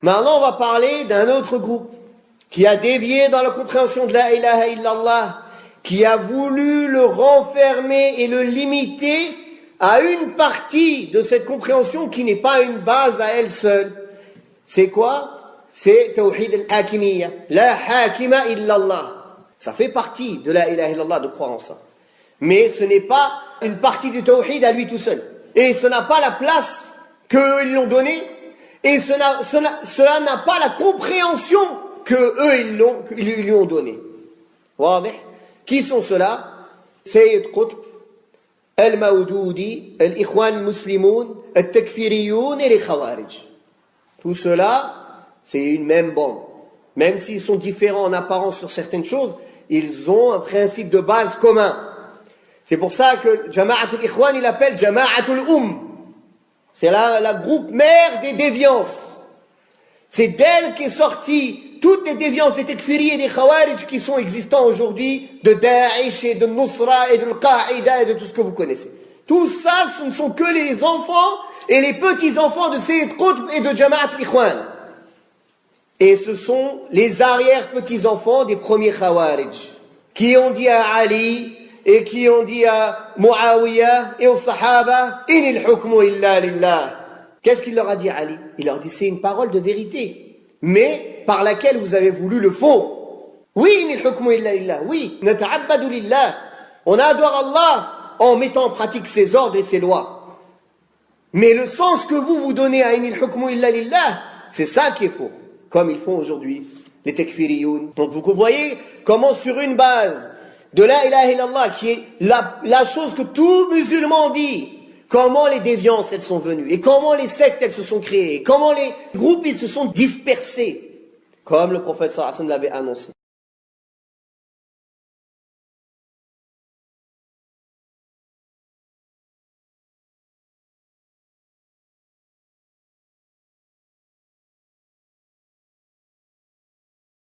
Maintenant, on va parler d'un autre groupe qui a dévié dans la compréhension de la ilaha illallah, qui a voulu le renfermer et le limiter à une partie de cette compréhension qui n'est pas une base à elle seule. C'est quoi? C'est Tawhid al-Hakimiyya. La Hakima illallah. Ça fait partie de la ilaha illallah de croire en ça. Mais ce n'est pas une partie du Tawhid à lui tout seul. Et ce n'a pas la place qu'eux ils l'ont donné. Et cela n'a pas la compréhension qu'ils lui ont donnée. Qui sont ceux-là? Sayyid Qutb, Al-Mawdoudi, Al-Ikhwan al-Muslimoun, Al-Takfiriyoun et les Khawarij. Tout cela, c'est une même bande. Même s'ils sont différents en apparence sur certaines choses, ils ont un principe de base commun. C'est pour ça que Jama'atul Ikhwan, il appelle Jama'atul C'est la groupe mère des déviances. C'est d'elle qu'est sortie toutes les déviances des Takfiri et des Khawarij qui sont existants aujourd'hui, de Daesh et de Nusra et de Al-Qaïda et de tout ce que vous connaissez. Tout ça, ce ne sont que les enfants et les petits-enfants de Sayyid Qutb et de Jama'atul Ikhwan. Et ce sont les arrière-petits-enfants des premiers Khawarij, qui ont dit à Ali et qui ont dit à Muawiyah et aux Sahaba, « Inil hukmu illa lillah ». Qu'est-ce qu'il leur a dit à Ali? Il leur dit, c'est une parole de vérité, mais par laquelle vous avez voulu le faux. Oui, inil hukmu illa lillah. Oui, nata'abbadu lillah. On adore Allah en mettant en pratique ses ordres et ses lois. Mais le sens que vous donnez à inil hukmu illa lillah, c'est ça qui est faux. Comme ils font aujourd'hui, les takfiriyoun. Donc vous voyez comment sur une base de la ilaha illallah, qui est la chose que tout musulman dit, comment les déviances elles sont venues, et comment les sectes elles se sont créées, et comment les groupes ils se sont dispersés, comme le prophète sallallahu alayhi wa sallam l'avait annoncé.